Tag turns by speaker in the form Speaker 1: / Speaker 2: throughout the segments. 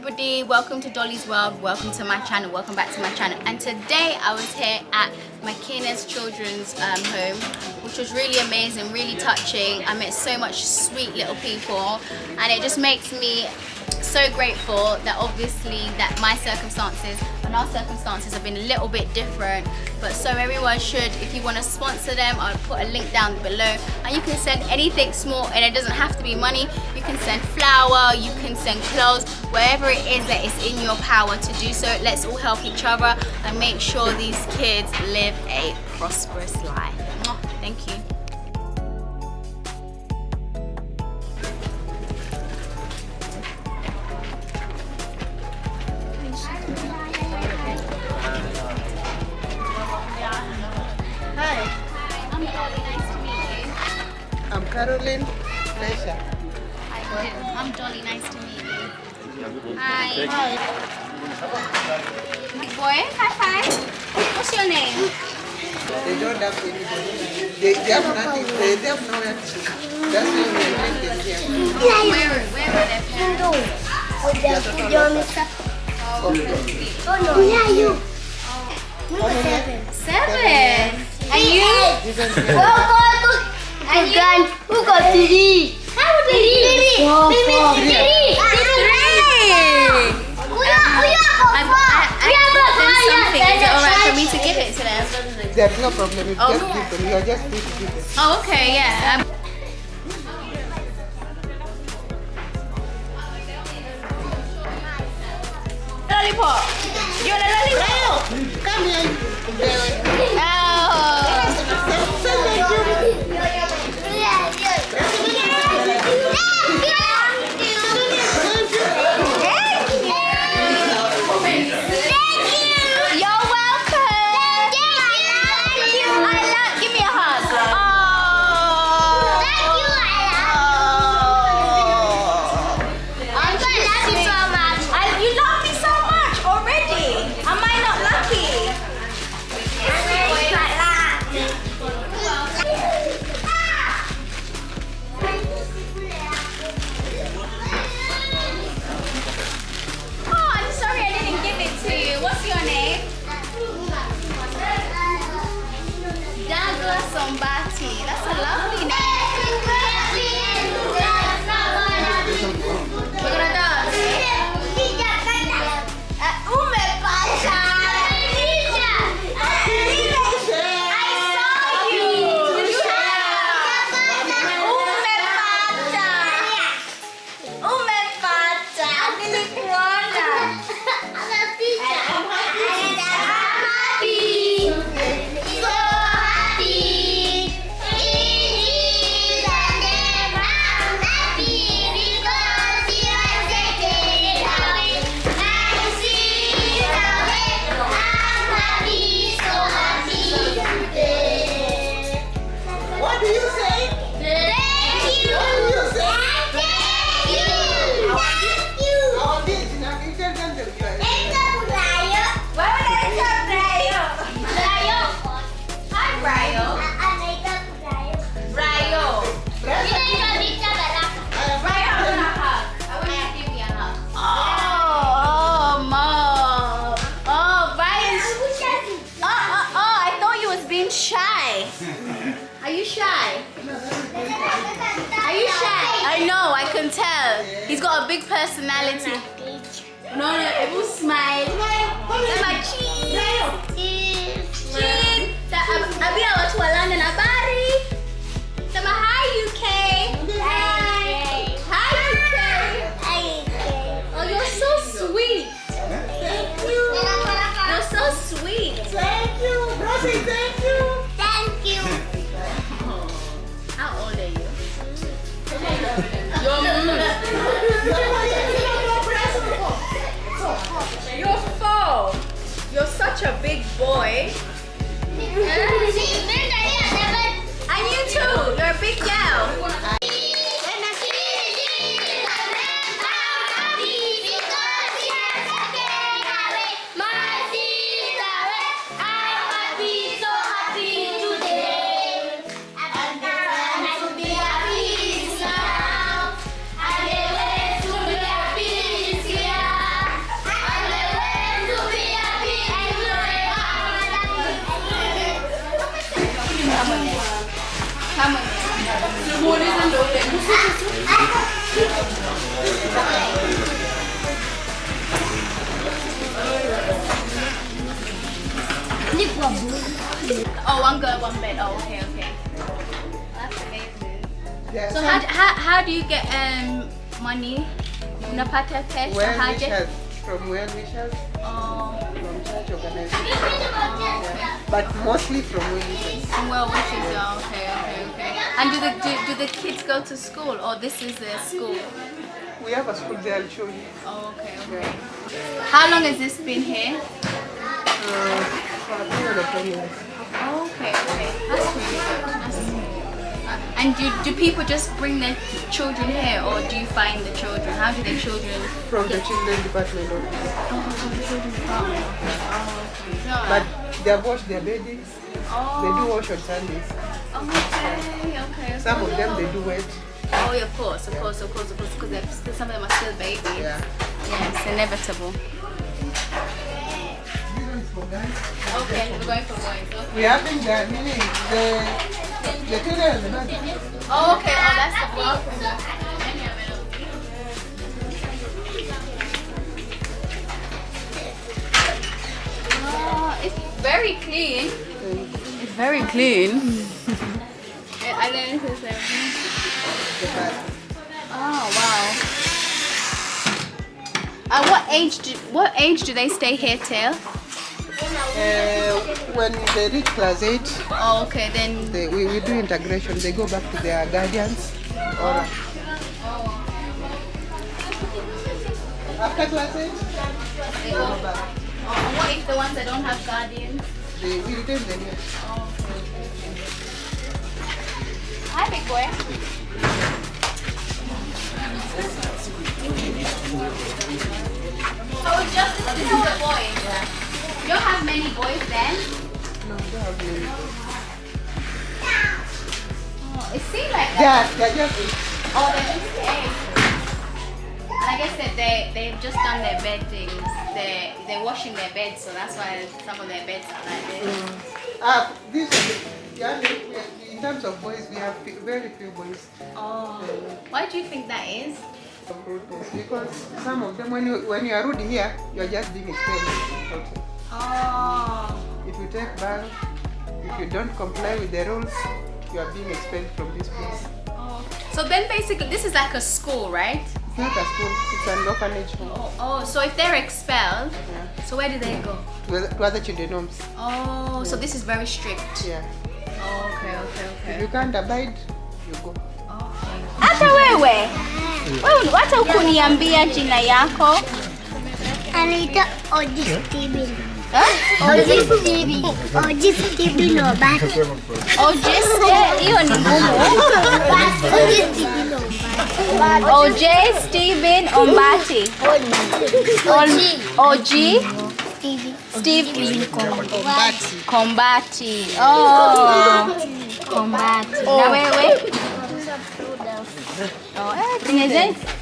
Speaker 1: everybody, welcome to Dolly's World, welcome to my channel, welcome back to my channel. And today I was here at Makina's children's home, which was really amazing, really touching. I met so much sweet little people, and it just makes me so grateful that obviously that my circumstances and our circumstances have been a little bit different, but so everyone should. If you want to sponsor them, I'll put a link down below, and you can send anything small, and it doesn't have to be money. You can send flour, you can send clothes, wherever it is that is in your power to do so. Let's all help each other and make sure these kids live a prosperous life. Thank you.
Speaker 2: Hi.
Speaker 1: I'm Dolly, nice to meet you.
Speaker 2: I'm Caroline. Pleasure.
Speaker 1: Hi, I'm Dolly, nice to meet you. Hi. Big boy, high five. What's your name?
Speaker 2: They don't have anybody. They have nothing. They have nowhere to go. That's why we're making here.
Speaker 1: Where are their parents? Seven. And you? And you?
Speaker 3: Who got three?
Speaker 1: How old are you? Is it alright for me to give it to them?
Speaker 2: There's no problem. You just give them. You are just need to give them.
Speaker 1: Oh, okay, yeah. Lollipop. You want a lollipop?
Speaker 2: Come here.
Speaker 1: Oh. That's a lovely name. We're gonna dance. Shy. Are you shy? Are you shy? I know, I can tell. He's got a big personality. No, it will smile. My cheese. Cheese. Abi awatu walanda na bari. Sama hi UK. Hi UK. Oh, you're so sweet.
Speaker 2: Thank you.
Speaker 1: You're so sweet.
Speaker 2: Thank you. Rosie, thank you.
Speaker 1: How old are you? You're 4. You're such a big boy. And you too. You're a big girl. Oh, one girl, one bed. Oh, okay, okay. That's amazing.
Speaker 2: Yeah,
Speaker 1: So how do you get money? Unapata pesa haje?
Speaker 2: From well-wishers,
Speaker 1: Oh,
Speaker 2: from church organizations, yeah. But mostly from well-wishers.
Speaker 1: well wishes. Oh, okay, okay, okay. And do the kids go to school, or this is their school?
Speaker 2: We have a school there, I'll show you.
Speaker 1: Oh, okay, okay. How long has this been here?
Speaker 2: For a period of 10 years.
Speaker 1: Oh, okay, okay. That's really good. And do people just bring their children here, or do you find the children? How do the children?
Speaker 2: From the children department office.
Speaker 1: Oh, from the children's department. Oh, okay. So,
Speaker 2: But they have washed their beddings. They do wash on Sundays.
Speaker 1: okay, okay.
Speaker 2: Some of them they do wet.
Speaker 1: Oh, yeah, of course, because some of them are still babies.
Speaker 2: Yeah.
Speaker 1: Yeah, it's inevitable.
Speaker 2: This one is for guys.
Speaker 1: Okay, we're going for boys. Okay.
Speaker 2: We have been there, meaning the children and the baby.
Speaker 1: Oh, okay. Oh, that's the bathroom. Oh, it's very clean. It's very clean. And then it says oh, wow. And what age do they stay here till?
Speaker 2: When they reach class 8,
Speaker 1: Oh, okay, then.
Speaker 2: we do integration. They go back to their guardians. Or after class 8,
Speaker 1: They go back. Oh, what if the ones that don't have guardians?
Speaker 2: we retain them here.
Speaker 1: Oh, okay. Hi, big boy. So just this is the boys. You don't have many boys then?
Speaker 2: No, they have many.
Speaker 1: Oh, it seems like that.
Speaker 2: They're just
Speaker 1: Oh, they're just eggs. And I guess that they've just done their beddings. They're washing their beds, so that's why some of their beds are like this.
Speaker 2: in terms of boys, we have very few boys.
Speaker 1: Oh, why do you think that is?
Speaker 2: Because some of them, when you are rude here, you are just being expelled. Okay.
Speaker 1: Oh.
Speaker 2: If you take bath, if you don't comply with the rules, you are being expelled from this place.
Speaker 1: Oh. So then basically this is like a school, right?
Speaker 2: It's not a school, it's an orphanage home.
Speaker 1: Oh, so if they're expelled,
Speaker 2: Yeah.
Speaker 1: so where do they go?
Speaker 2: To other children's homes.
Speaker 1: Oh, so this is very strict.
Speaker 2: Yeah.
Speaker 1: Oh, okay, okay,
Speaker 2: If
Speaker 1: okay.
Speaker 2: you can't abide, you go.
Speaker 3: Hata wewe wacha ukuniambia jina yako. Anaitwa Oji Steven. Oji Steven. Oji Steven Obati.
Speaker 1: Hiyo ni ngumu.
Speaker 3: Oji Steven Obati.
Speaker 1: OJ Steven Ombati. OG Steve Kombati. Oh. Kombati. Na wewe? Oh,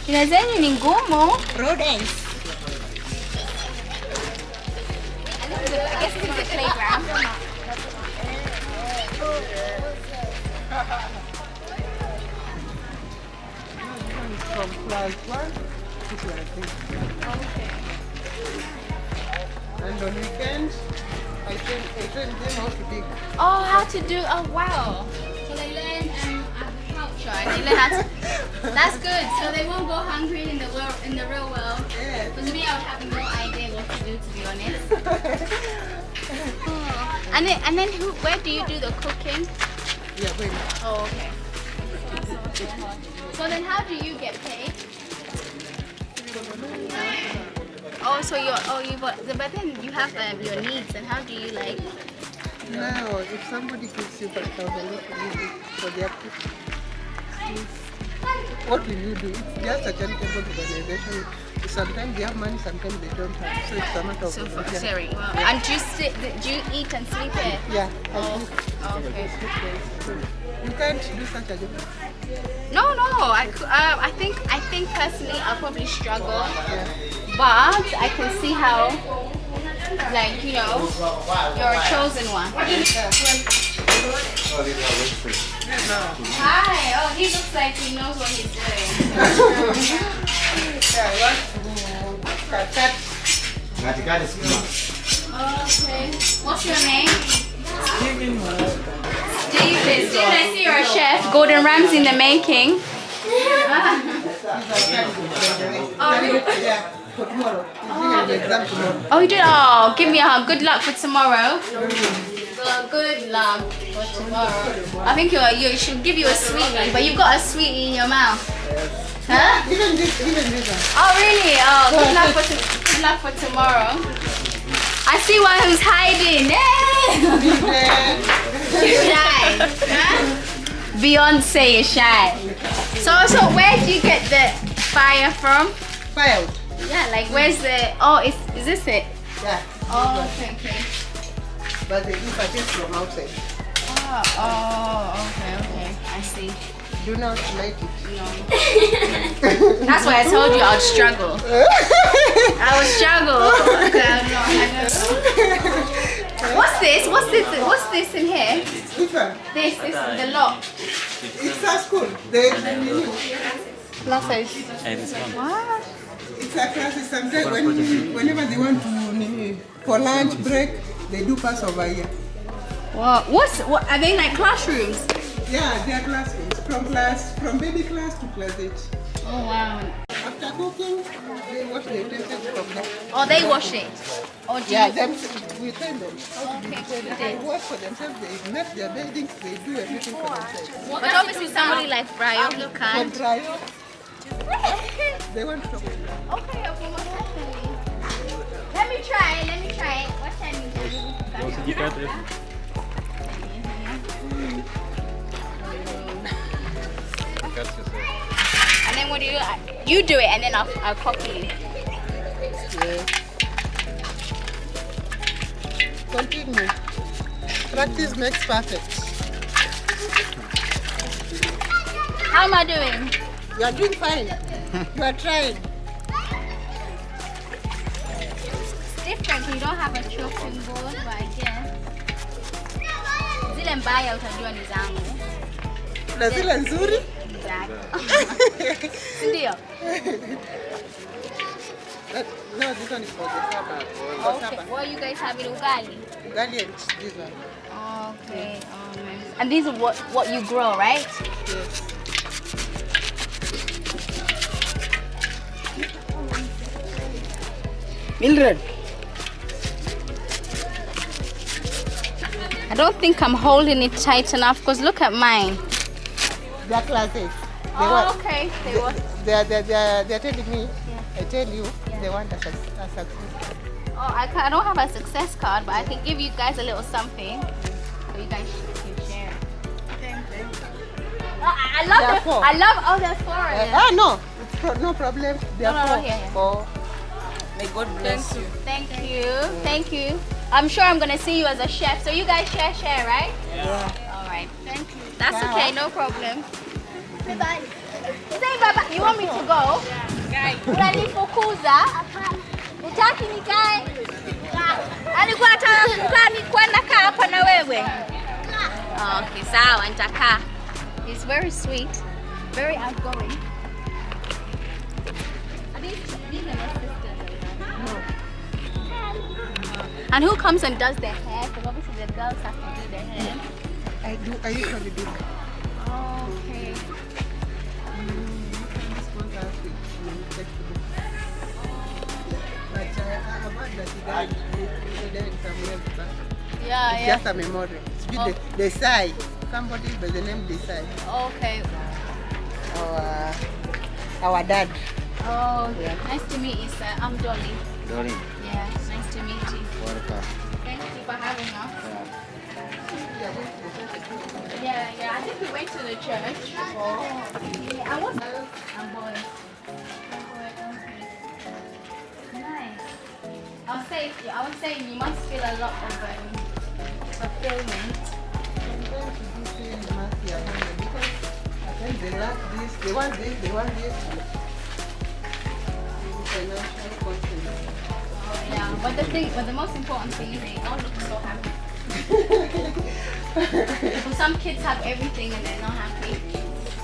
Speaker 1: jina zenyu ni ngumu.
Speaker 3: Rodents.
Speaker 1: I guess this is the playground.
Speaker 2: From class 1 to class 8.
Speaker 1: Okay.
Speaker 2: And on weekends, I train them how to dig.
Speaker 1: Oh, how to do? Oh, wow. So they learn agriculture and they learn how to. That's good. So they won't go hungry in the world, in the real world.
Speaker 2: Yes.
Speaker 1: Because me, I would have no idea what to do, to be honest. Oh. And then where do you do the cooking?
Speaker 2: Yeah, wait.
Speaker 1: Oh, okay. So then, how do you get paid? Oh, so but then you have your needs, and how do you like?
Speaker 2: Now, if somebody gives you 5,000 for their people, what will you do? It's just a charitable organization. Sometimes they have money, sometimes they don't have. So it's a matter of
Speaker 1: So for
Speaker 2: yeah.
Speaker 1: sharing. Wow. And do you eat and sleep here?
Speaker 2: Yeah,
Speaker 1: Oh, okay.
Speaker 2: you can't do such a job.
Speaker 1: No. I think personally I'll probably struggle,
Speaker 2: Yeah.
Speaker 1: but I can see how, like, you know, you're a chosen one.
Speaker 2: Yeah, well,
Speaker 1: Hi. Oh, he looks like he knows what he's doing.
Speaker 2: Yeah, I want to cut.
Speaker 1: Okay. What's your name? Steven, I see you're a chef. Gordon Ramsay in the making.
Speaker 2: Yeah, for tomorrow. He's giving the exam tomorrow.
Speaker 1: Oh, you did? Oh, give me a hug. Good luck for tomorrow. Good luck for tomorrow. I think you should give you a sweetie, but you've got a sweetie in your mouth. Huh?
Speaker 2: Even this one.
Speaker 1: Oh, really? Oh, good luck for tomorrow. I see one who's hiding. She's shy. Huh? Beyonce is shy. So where do you get the fire from?
Speaker 2: Firewood.
Speaker 1: Yeah, like where's the? Oh, is this it?
Speaker 2: Yeah.
Speaker 1: Oh, okay.
Speaker 2: But they do purchase from outside.
Speaker 1: Oh, okay. I see.
Speaker 2: Do not light it.
Speaker 1: No. That's why I told you I'd struggle. I would struggle. What's this in here?
Speaker 2: Which one?
Speaker 1: This is the lock.
Speaker 2: It's a school. They
Speaker 1: Plus size. What?
Speaker 2: it's a class. Sometimes whenever they want to for lunch break, they do pass over here.
Speaker 1: Wow. What are they like classrooms?
Speaker 2: Yeah, they are classrooms from baby class to class 8.
Speaker 1: Oh wow.
Speaker 2: After cooking, they wash the utensils from there.
Speaker 1: Oh, they wash it. Oh, do
Speaker 2: Yeah,
Speaker 1: you?
Speaker 2: we train them. They work for themselves. They make their beddings. They do everything for themselves.
Speaker 1: But obviously somebody like Brian who
Speaker 2: From
Speaker 1: can.
Speaker 2: trial, they want to talk.
Speaker 1: Okay, most definitely. Let me try it. What time is it? And then what do you do? You do it and then I'll copy it.
Speaker 2: Yes. Continue. Practice makes perfect.
Speaker 1: How am I doing?
Speaker 2: You are doing fine. You are trying.
Speaker 1: It's different. You don't have a chopping board, but I guess. Zile mbaya utajua ni zangu.
Speaker 2: Na zile nzuri.
Speaker 1: Ndio.
Speaker 2: No, this one is for the supper.
Speaker 1: Okay. What are you guys having? Ugali?
Speaker 2: Ugali and this one.
Speaker 1: Okay. Oh, nice. And these are what you grow, right?
Speaker 2: Yes. Mildred.
Speaker 1: I don't think I'm holding it tight enough because look at mine.
Speaker 2: They are classes.
Speaker 1: Okay.
Speaker 2: They are telling me. I tell you, they want a success.
Speaker 1: Oh, I don't have a success card, but I can give you guys a little something so you guys can share. I love all the four of them.
Speaker 2: No, it's no problem. They are
Speaker 1: No, here.
Speaker 2: four. May God bless you.
Speaker 1: Thank you. I'm sure I'm gonna see you as a chef. So you guys share, right?
Speaker 2: Yeah.
Speaker 1: All right. Thank you. That's okay. No problem. Bye. You want me to go? Unanifukuza? Utaki nikae? Alikuwa anataka kwenda kaa hapa na wewe. Okay, sawa, nitakaa. He's very sweet, very outgoing. Are these are your sisters?
Speaker 2: No.
Speaker 1: And who comes and does their hair? Because obviously the girls have to do their hair.
Speaker 2: I usually do.
Speaker 1: Okay.
Speaker 2: This one has to be flexible. But I've heard that he died somewhere.
Speaker 1: Yeah,
Speaker 2: It's just a memory. It's Desai. Somebody by the name Desai.
Speaker 1: Okay.
Speaker 2: Our dad.
Speaker 1: Oh, okay. Nice to meet you, sir. I'm Dolly.
Speaker 4: Dolly,
Speaker 1: Yeah, nice to meet you.
Speaker 4: welcome.
Speaker 1: Thank you for having us. Yeah. I think we went to the church. Yeah, I was. I'm boys. Okay. Nice. I was saying you must feel a lot of fulfillment.
Speaker 2: Sometimes you do feel you must be abandoned because at times they lack this, they want this, they want this. Financial confidence.
Speaker 1: Yeah, but the most important thing is they all look so happy. Well, some kids have everything and they're not happy.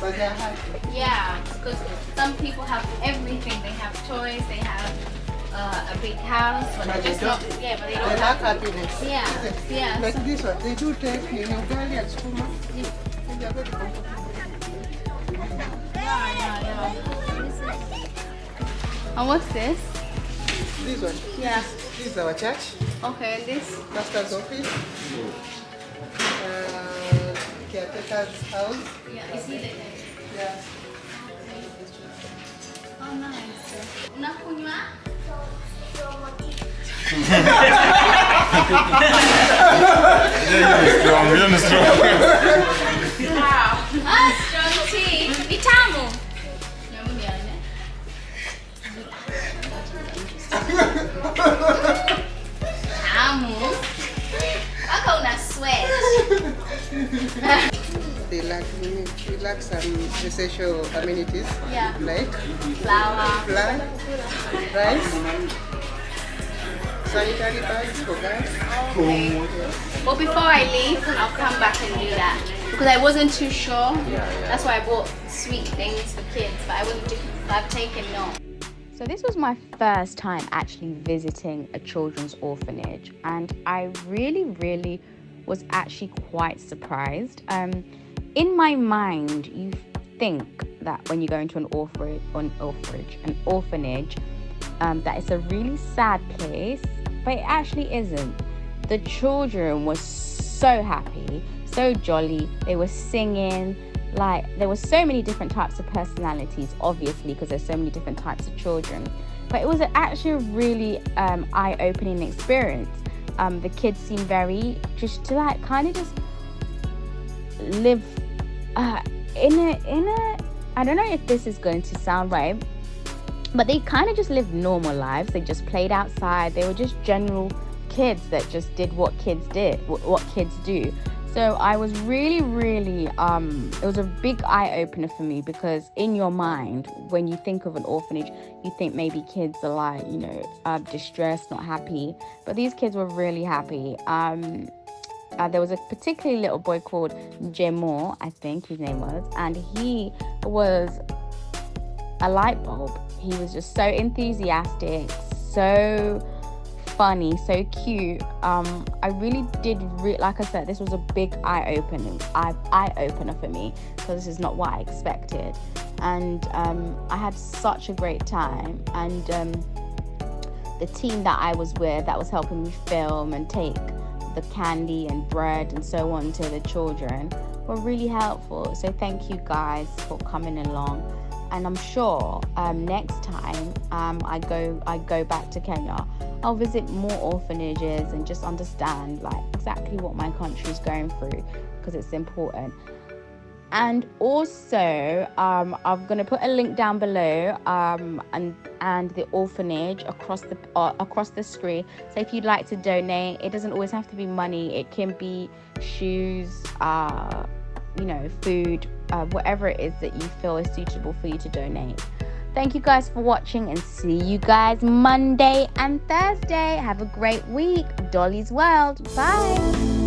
Speaker 2: But they're happy.
Speaker 1: Yeah, because some people have everything. They have toys, they have a big house, but they're just not. Yeah, but they
Speaker 2: They
Speaker 1: don't
Speaker 2: lack
Speaker 1: have.
Speaker 2: happiness.
Speaker 1: Yeah, yeah.
Speaker 2: Like
Speaker 1: so-
Speaker 2: this one, they do take ugali and skuma. And they are very comfortable.
Speaker 1: Yeah. And what's this?
Speaker 2: This one.
Speaker 1: Yeah.
Speaker 2: This is our church,
Speaker 1: Okay, and this.
Speaker 2: pastor's office, caretaker's house.
Speaker 1: Yeah, is he there?
Speaker 2: Yeah.
Speaker 1: Oh, nice. Unakunywa? Wow. Ah, strong tea. Ni tamu. Hebu nione. Tamu. Mpaka una sweat.
Speaker 2: They lack some essential amenities
Speaker 1: Yeah.
Speaker 2: like
Speaker 1: Flour.
Speaker 2: flour, rice, sanitary bags for guys.
Speaker 1: Okay. But before I leave, I'll come back and do that. Because I wasn't too sure. That's why I bought sweet things for kids, but I wasn't too, I've taken note. So this was my first time actually visiting a children's orphanage, and I really was actually quite surprised. In my mind, you think that when you go into an orphanage, that it's a really sad place, but it actually isn't. The children were so happy, so jolly. They were singing. Like, there were so many different types of personalities, obviously, because there's so many different types of children. But it was actually a really eye-opening experience. The kids seemed very just to like kind of just live in a I don't know if this is going to sound right, but they kind of just lived normal lives. They just played outside. They were just general kids that just did what kids do. So I was really it was a big eye-opener for me, because in your mind, when you think of an orphanage, you think maybe kids are like, you know, distressed, not happy, but these kids were really happy. There was a particularly little boy called Jemo, I think his name was, and he was a light bulb. He was just so enthusiastic, so funny, so cute. I really did like I said, this was a big eye opener for me, because this is not what I expected. And I had such a great time, and the team that I was with that was helping me film and take the candy and bread and so on to the children were really helpful. So thank you guys for coming along, and I'm sure next time I go back to Kenya, I'll visit more orphanages and just understand like exactly what my country is going through, because it's important. And also I'm going to put a link down below and the orphanage across the screen. So if you'd like to donate, it doesn't always have to be money. It can be shoes, you know, food, whatever it is that you feel is suitable for you to donate. Thank you guys for watching, and see you guys Monday and Thursday. Have a great week. Dolly's World. Bye.